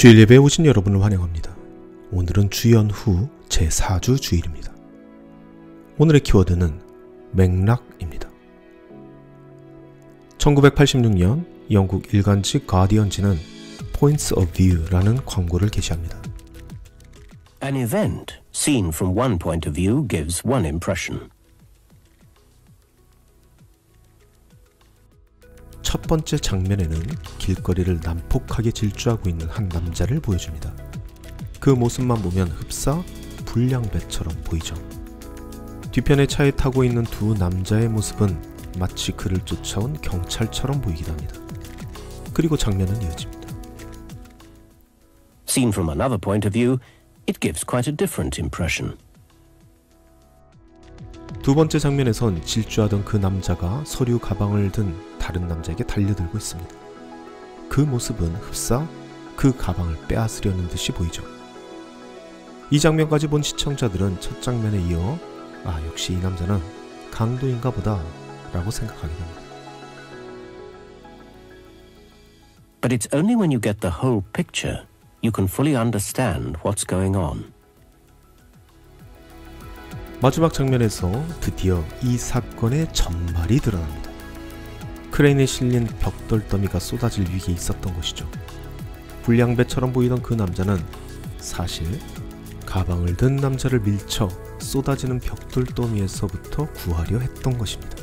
주일 예배에 오신 여러분을 환영합니다. 오늘은 주연 후 제4주 주일입니다. 오늘의 키워드는 맥락입니다. 1986년 영국 일간지 가디언지는 Points of View라는 광고를 게시합니다. An event seen from one point of view gives one impression. 첫 번째 장면에는 길거리를 난폭하게 질주하고 있는 한 남자를 보여줍니다. 그 모습만 보면 흡사 불량배처럼 보이죠. 뒤편에 차에 타고 있는 두 남자의 모습은 마치 그를 쫓아온 경찰처럼 보이기도 합니다. 그리고 장면은 이어집니다. Seen from another point of view, it gives quite a different impression. 두 번째 장면에선 질주하던 그 남자가 서류 가방을 든 다른 남자에게 달려들고 있습니다. 그 모습은 흡사 그 가방을 빼앗으려는 듯이 보이죠. 이 장면까지 본 시청자들은 첫 장면에 이어 역시 이 남자는 강도인가 보다 라고 생각하게 됩니다. But it's only when you get the whole picture you can fully understand what's going on. 마지막 장면에서 드디어 이 사건의 전말이 드러납니다. 크레인에 실린 벽돌 더미가 쏟아질 위기에 있었던 것이죠. 불량배처럼 보이던 그 남자는 사실 가방을 든 남자를 밀쳐 쏟아지는 벽돌 더미에서부터 구하려 했던 것입니다.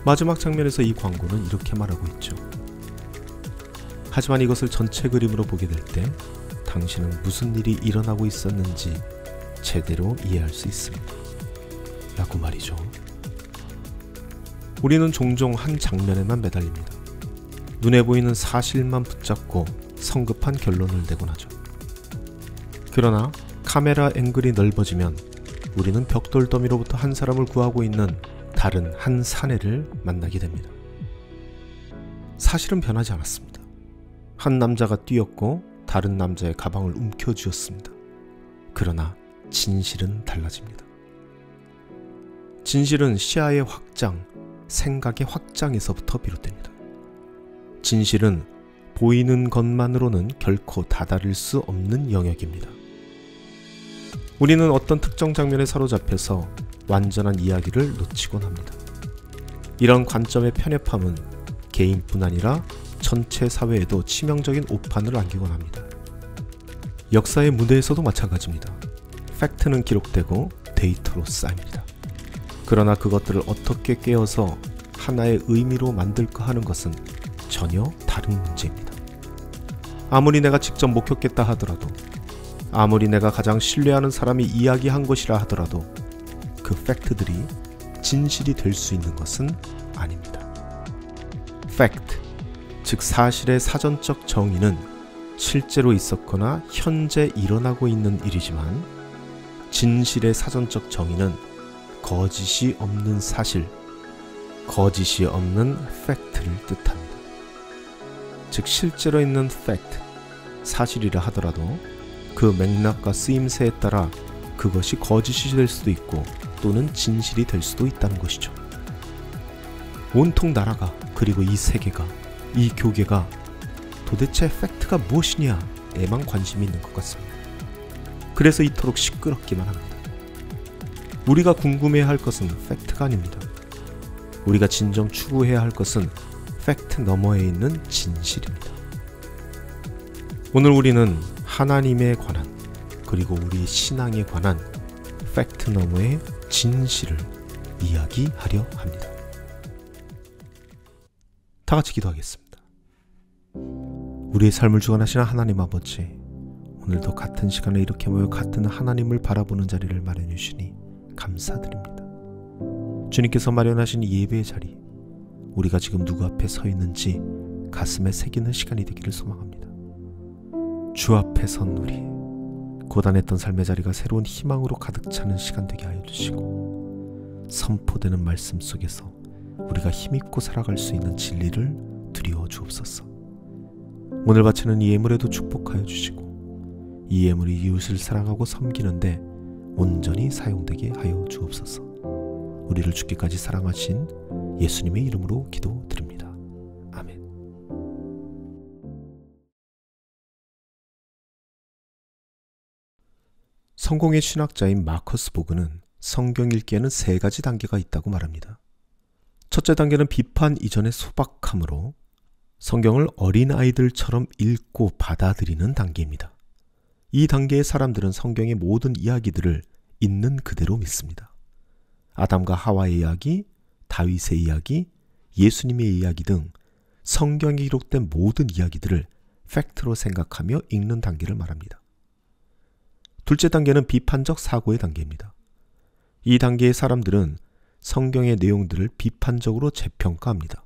마지막 장면에서 이 광고는 이렇게 말하고 있죠. 하지만 이것을 전체 그림으로 보게 될 때 당신은 무슨 일이 일어나고 있었는지 제대로 이해할 수 있습니다. 라고 말이죠. 우리는 종종 한 장면에만 매달립니다. 눈에 보이는 사실만 붙잡고 성급한 결론을 내곤 하죠. 그러나 카메라 앵글이 넓어지면 우리는 벽돌 더미로부터 한 사람을 구하고 있는 다른 한 사내를 만나게 됩니다. 사실은 변하지 않았습니다. 한 남자가 뛰었고 다른 남자의 가방을 움켜쥐었습니다. 그러나 진실은 달라집니다. 진실은 시야의 확장, 생각의 확장에서부터 비롯됩니다. 진실은 보이는 것만으로는 결코 다다를 수 없는 영역입니다. 우리는 어떤 특정 장면에 사로잡혀서 완전한 이야기를 놓치곤 합니다. 이런 관점의 편협함은 개인뿐 아니라 전체 사회에도 치명적인 오판을 안기곤 합니다. 역사의 무대에서도 마찬가지입니다. 팩트는 기록되고 데이터로 쌓입니다. 그러나 그것들을 어떻게 깨어서 하나의 의미로 만들까 하는 것은 전혀 다른 문제입니다. 아무리 내가 직접 목격했다 하더라도, 아무리 내가 가장 신뢰하는 사람이 이야기한 것이라 하더라도 그 팩트들이 진실이 될 수 있는 것은 아닙니다. 팩트, 즉 사실의 사전적 정의는 실제로 있었거나 현재 일어나고 있는 일이지만 진실의 사전적 정의는 거짓이 없는 사실, 거짓이 없는 팩트를 뜻합니다. 즉 실제로 있는 팩트, 사실이라 하더라도 그 맥락과 쓰임새에 따라 그것이 거짓이 될 수도 있고 또는 진실이 될 수도 있다는 것이죠. 온통 나라가, 그리고 이 세계가, 이 교계가 도대체 팩트가 무엇이냐에만 관심이 있는 것 같습니다. 그래서 이토록 시끄럽기만 합니다. 우리가 궁금해야 할 것은 팩트가 아닙니다. 우리가 진정 추구해야 할 것은 팩트 너머에 있는 진실입니다. 오늘 우리는 하나님에 관한, 그리고 우리 신앙에 관한 팩트 너머의 진실을 이야기하려 합니다. 다 같이 기도하겠습니다. 우리의 삶을 주관하시는 하나님 아버지, 오늘도 같은 시간에 이렇게 모여 같은 하나님을 바라보는 자리를 마련해 주시니 감사드립니다. 주님께서 마련하신 이 예배의 자리, 우리가 지금 누구 앞에 서 있는지 가슴에 새기는 시간이 되기를 소망합니다. 주 앞에 선 우리, 고단했던 삶의 자리가 새로운 희망으로 가득 차는 시간 되게 하여 주시고, 선포되는 말씀 속에서 우리가 힘있고 살아갈 수 있는 진리를 드리워 주옵소서. 오늘 바치는 이 예물에도 축복하여 주시고, 이 예물이 이웃을 사랑하고 섬기는데 온전히 사용되게 하여 주옵소서. 우리를 죽기까지 사랑하신 예수님의 이름으로 기도드립니다. 성공의 신학자인 마커스 보그는 성경 읽기에는 3가지 단계가 있다고 말합니다. 첫째 단계는 비판 이전의 소박함으로 성경을 어린아이들처럼 읽고 받아들이는 단계입니다. 이 단계의 사람들은 성경의 모든 이야기들을 있는 그대로 믿습니다. 아담과 하와의 이야기, 다윗의 이야기, 예수님의 이야기 등 성경에 기록된 모든 이야기들을 팩트로 생각하며 읽는 단계를 말합니다. 둘째 단계는 비판적 사고의 단계입니다. 이 단계의 사람들은 성경의 내용들을 비판적으로 재평가합니다.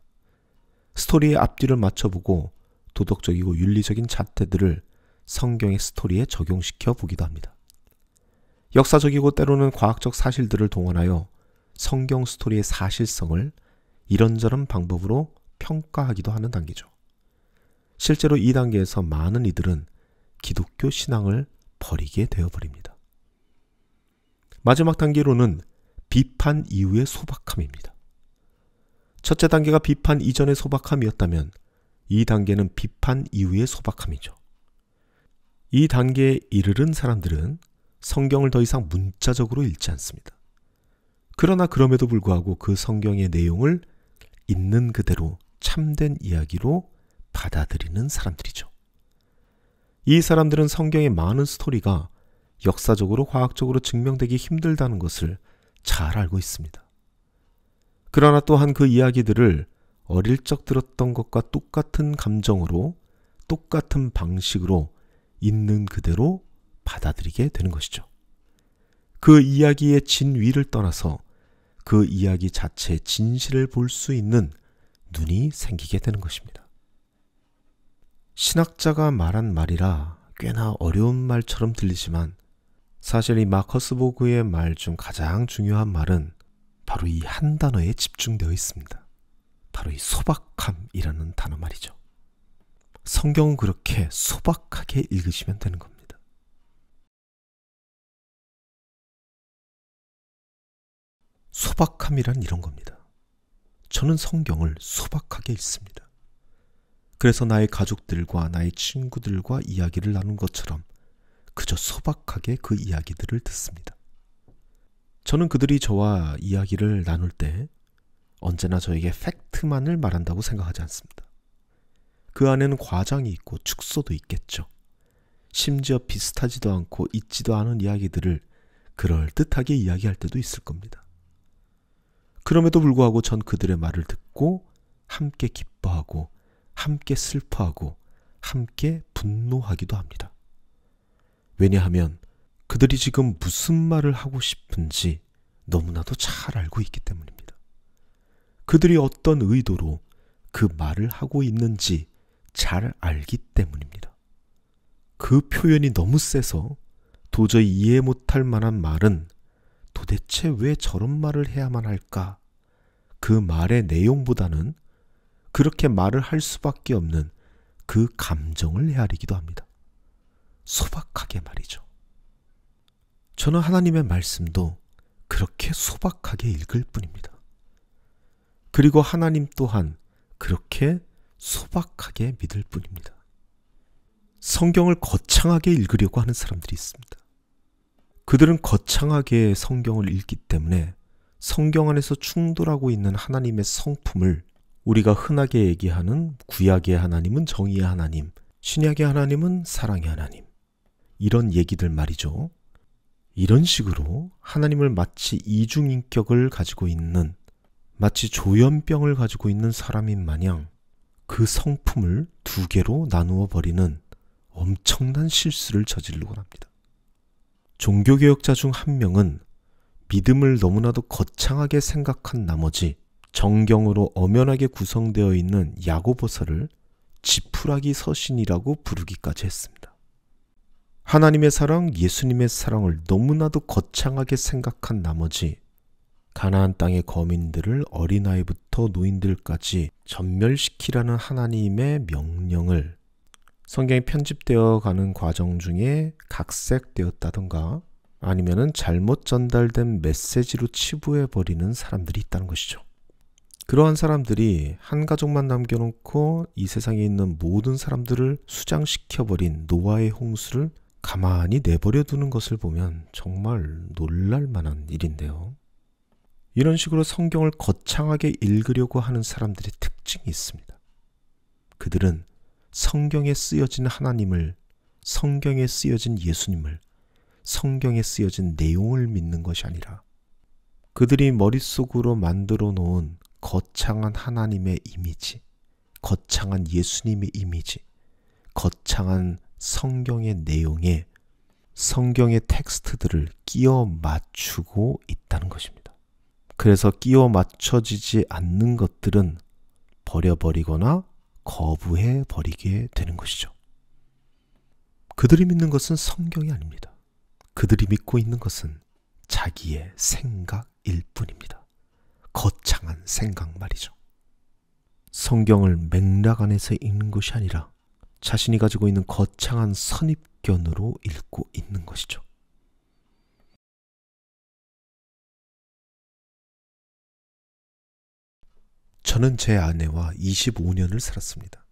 스토리의 앞뒤를 맞춰보고 도덕적이고 윤리적인 잣대들을 성경의 스토리에 적용시켜 보기도 합니다. 역사적이고 때로는 과학적 사실들을 동원하여 성경 스토리의 사실성을 이런저런 방법으로 평가하기도 하는 단계죠. 실제로 이 단계에서 많은 이들은 기독교 신앙을 버리게 되어버립니다. 마지막 단계로는 비판 이후의 소박함입니다. 첫째 단계가 비판 이전의 소박함이었다면 이 단계는 비판 이후의 소박함이죠. 이 단계에 이르른 사람들은 성경을 더 이상 문자적으로 읽지 않습니다. 그러나 그럼에도 불구하고 그 성경의 내용을 있는 그대로 참된 이야기로 받아들이는 사람들이죠. 이 사람들은 성경의 많은 스토리가 역사적으로 과학적으로 증명되기 힘들다는 것을 잘 알고 있습니다. 그러나 또한 그 이야기들을 어릴 적 들었던 것과 똑같은 감정으로 똑같은 방식으로 있는 그대로 받아들이게 되는 것이죠. 그 이야기의 진위를 떠나서 그 이야기 자체의 진실을 볼 수 있는 눈이 생기게 되는 것입니다. 신학자가 말한 말이라 꽤나 어려운 말처럼 들리지만 사실 이 마커스 보그의 말 중 가장 중요한 말은 바로 이 한 단어에 집중되어 있습니다. 바로 이 소박함이라는 단어 말이죠. 성경은 그렇게 소박하게 읽으시면 되는 겁니다. 소박함이란 이런 겁니다. 저는 성경을 소박하게 읽습니다. 그래서 나의 가족들과 나의 친구들과 이야기를 나눈 것처럼 그저 소박하게 그 이야기들을 듣습니다. 저는 그들이 저와 이야기를 나눌 때 언제나 저에게 팩트만을 말한다고 생각하지 않습니다. 그 안에는 과장이 있고 축소도 있겠죠. 심지어 비슷하지도 않고 있지도 않은 이야기들을 그럴듯하게 이야기할 때도 있을 겁니다. 그럼에도 불구하고 전 그들의 말을 듣고 함께 기뻐하고 함께 슬퍼하고 함께 분노하기도 합니다. 왜냐하면 그들이 지금 무슨 말을 하고 싶은지 너무나도 잘 알고 있기 때문입니다. 그들이 어떤 의도로 그 말을 하고 있는지 잘 알기 때문입니다. 그 표현이 너무 세서 도저히 이해 못할 만한 말은 도대체 왜 저런 말을 해야만 할까? 그 말의 내용보다는 그렇게 말을 할 수밖에 없는 그 감정을 헤아리기도 합니다. 소박하게 말이죠. 저는 하나님의 말씀도 그렇게 소박하게 읽을 뿐입니다. 그리고 하나님 또한 그렇게 소박하게 믿을 뿐입니다. 성경을 거창하게 읽으려고 하는 사람들이 있습니다. 그들은 거창하게 성경을 읽기 때문에 성경 안에서 충돌하고 있는 하나님의 성품을 우리가 흔하게 얘기하는 구약의 하나님은 정의의 하나님, 신약의 하나님은 사랑의 하나님, 이런 얘기들 말이죠. 이런 식으로 하나님을 마치 이중인격을 가지고 있는, 마치 조현병을 가지고 있는 사람인 마냥 그 성품을 두 개로 나누어 버리는 엄청난 실수를 저지르곤 합니다. 종교개혁자 중 한 명은 믿음을 너무나도 거창하게 생각한 나머지 정경으로 엄연하게 구성되어 있는 야고보서를 지푸라기 서신이라고 부르기까지 했습니다. 하나님의 사랑, 예수님의 사랑을 너무나도 거창하게 생각한 나머지 가나안 땅의 거민들을 어린아이부터 노인들까지 전멸시키라는 하나님의 명령을 성경에 편집되어 가는 과정 중에 각색되었다던가 아니면은 잘못 전달된 메시지로 치부해버리는 사람들이 있다는 것이죠. 그러한 사람들이 한 가족만 남겨놓고 이 세상에 있는 모든 사람들을 수장시켜버린 노아의 홍수를 가만히 내버려 두는 것을 보면 정말 놀랄 만한 일인데요. 이런 식으로 성경을 거창하게 읽으려고 하는 사람들의 특징이 있습니다. 그들은 성경에 쓰여진 하나님을, 성경에 쓰여진 예수님을, 성경에 쓰여진 내용을 믿는 것이 아니라 그들이 머릿속으로 만들어 놓은 거창한 하나님의 이미지, 거창한 예수님의 이미지, 거창한 성경의 내용에 성경의 텍스트들을 끼워 맞추고 있다는 것입니다. 그래서 끼워 맞춰지지 않는 것들은 버려버리거나 거부해 버리게 되는 것이죠. 그들이 믿는 것은 성경이 아닙니다. 그들이 믿고 있는 것은 자기의 생각일 뿐입니다. 거창한 생각 말이죠. 성경을 맥락 안에서 읽는 것이 아니라 자신이 가지고 있는 거창한 선입견으로 읽고 있는 것이죠. 저는 제 아내와 25년을 살았습니다.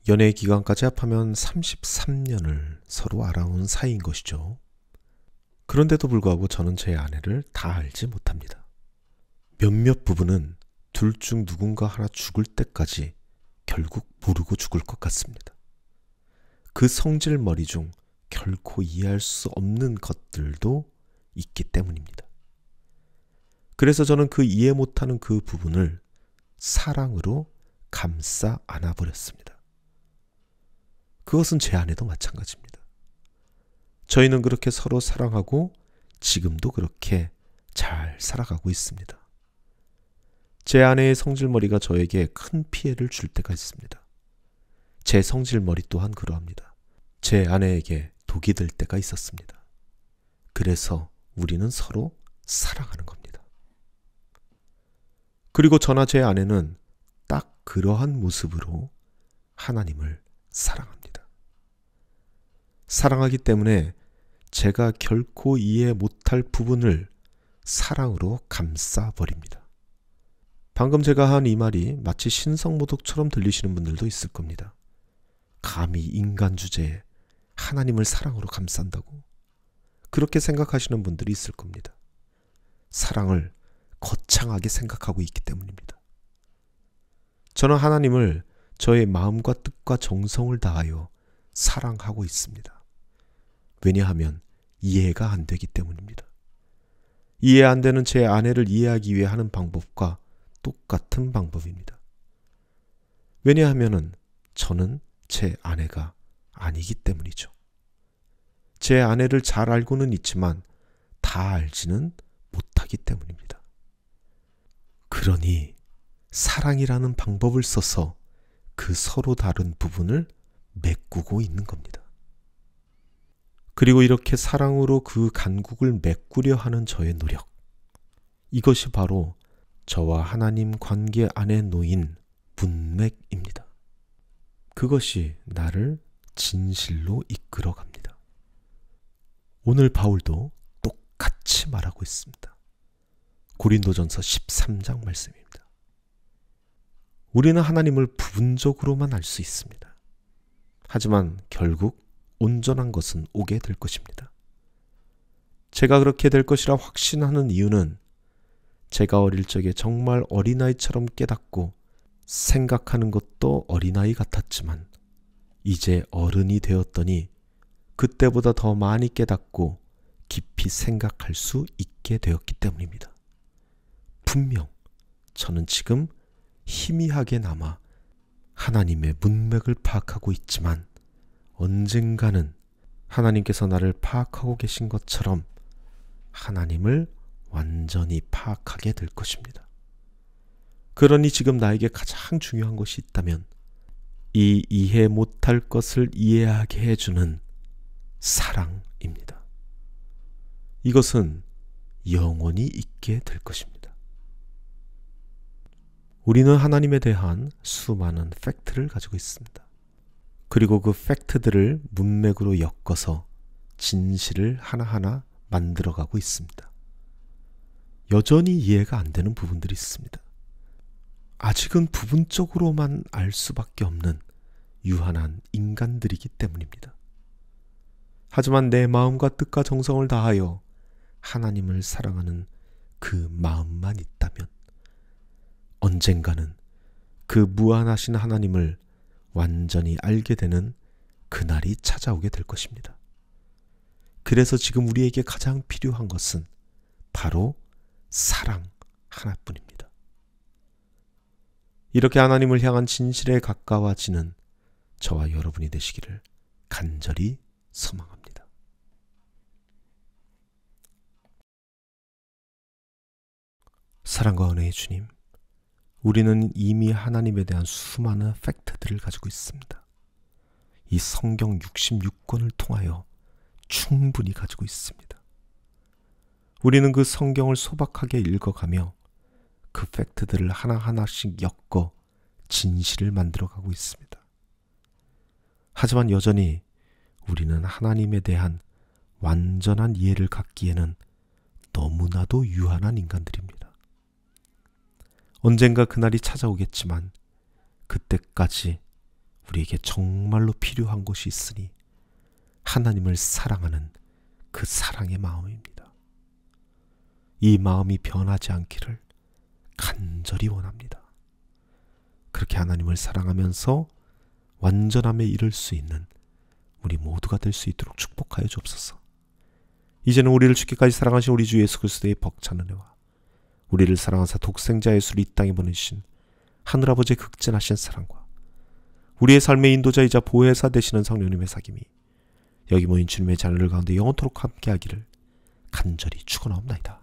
연애 기간까지 합하면 33년을 서로 알아온 사이인 것이죠. 그런데도 불구하고 저는 제 아내를 다 알지 못합니다. 몇몇 부부는 둘 중 누군가 하나 죽을 때까지 결국 모르고 죽을 것 같습니다. 그 성질머리 중 결코 이해할 수 없는 것들도 있기 때문입니다. 그래서 저는 그 이해 못하는 그 부분을 사랑으로 감싸 안아버렸습니다. 그것은 제 아내도 마찬가지입니다. 저희는 그렇게 서로 사랑하고 지금도 그렇게 잘 살아가고 있습니다. 제 아내의 성질머리가 저에게 큰 피해를 줄 때가 있습니다. 제 성질머리 또한 그러합니다. 제 아내에게 독이 될 때가 있었습니다. 그래서 우리는 서로 사랑하는 겁니다. 그리고 저나 제 아내는 딱 그러한 모습으로 하나님을 사랑합니다. 사랑하기 때문에 제가 결코 이해 못할 부분을 사랑으로 감싸버립니다. 방금 제가 한 이 말이 마치 신성모독처럼 들리시는 분들도 있을 겁니다. 감히 인간 주제에 하나님을 사랑으로 감싼다고? 그렇게 생각하시는 분들이 있을 겁니다. 사랑을 거창하게 생각하고 있기 때문입니다. 저는 하나님을 저의 마음과 뜻과 정성을 다하여 사랑하고 있습니다. 왜냐하면 이해가 안 되기 때문입니다. 이해 안 되는 제 아내를 이해하기 위해 하는 방법과 똑같은 방법입니다. 왜냐하면 저는 제 아내가 아니기 때문이죠. 제 아내를 잘 알고는 있지만 다 알지는 못하기 때문입니다. 그러니 사랑이라는 방법을 써서 그 서로 다른 부분을 메꾸고 있는 겁니다. 그리고 이렇게 사랑으로 그 간국을 메꾸려 하는 저의 노력, 이것이 바로 저와 하나님 관계 안에 놓인 문맥입니다. 그것이 나를 진실로 이끌어 갑니다. 오늘 바울도 똑같이 말하고 있습니다. 고린도전서 13장 말씀입니다. 우리는 하나님을 부분적으로만 알 수 있습니다. 하지만 결국 온전한 것은 오게 될 것입니다. 제가 그렇게 될 것이라 확신하는 이유는 제가 어릴 적에 정말 어린아이처럼 깨닫고 생각하는 것도 어린아이 같았지만 이제 어른이 되었더니 그때보다 더 많이 깨닫고 깊이 생각할 수 있게 되었기 때문입니다. 분명 저는 지금 희미하게나마 하나님의 문맥을 파악하고 있지만 언젠가는 하나님께서 나를 파악하고 계신 것처럼 하나님을 완전히 파악하게 될 것입니다. 그러니 지금 나에게 가장 중요한 것이 있다면 이 이해 못할 것을 이해하게 해주는 사랑입니다. 이것은 영원히 있게 될 것입니다. 우리는 하나님에 대한 수많은 팩트를 가지고 있습니다. 그리고 그 팩트들을 문맥으로 엮어서 진실을 하나하나 만들어가고 있습니다. 여전히 이해가 안 되는 부분들이 있습니다. 아직은 부분적으로만 알 수밖에 없는 유한한 인간들이기 때문입니다. 하지만 내 마음과 뜻과 정성을 다하여 하나님을 사랑하는 그 마음만 있다면 언젠가는 그 무한하신 하나님을 완전히 알게 되는 그날이 찾아오게 될 것입니다. 그래서 지금 우리에게 가장 필요한 것은 바로 사랑 하나뿐입니다. 이렇게 하나님을 향한 진실에 가까워지는 저와 여러분이 되시기를 간절히 소망합니다. 사랑과 은혜의 주님, 우리는 이미 하나님에 대한 수많은 팩트들을 가지고 있습니다. 이 성경 66권을 통하여 충분히 가지고 있습니다. 우리는 그 성경을 소박하게 읽어가며 그 팩트들을 하나하나씩 엮어 진실을 만들어가고 있습니다. 하지만 여전히 우리는 하나님에 대한 완전한 이해를 갖기에는 너무나도 유한한 인간들입니다. 언젠가 그날이 찾아오겠지만 그때까지 우리에게 정말로 필요한 것이 있으니 하나님을 사랑하는 그 사랑의 마음입니다. 이 마음이 변하지 않기를 간절히 원합니다. 그렇게 하나님을 사랑하면서 완전함에 이를 수 있는 우리 모두가 될 수 있도록 축복하여 주옵소서. 이제는 우리를 죽기까지 사랑하신 우리 주 예수 그리스도의 벅찬 은혜와 우리를 사랑하사 독생자 예수를 이 땅에 보내신 하늘아버지의 극진하신 사랑과 우리의 삶의 인도자이자 보혜사 되시는 성령님의 사귐이 여기 모인 주님의 자녀들 가운데 영원토록 함께하기를 간절히 축원하옵나이다.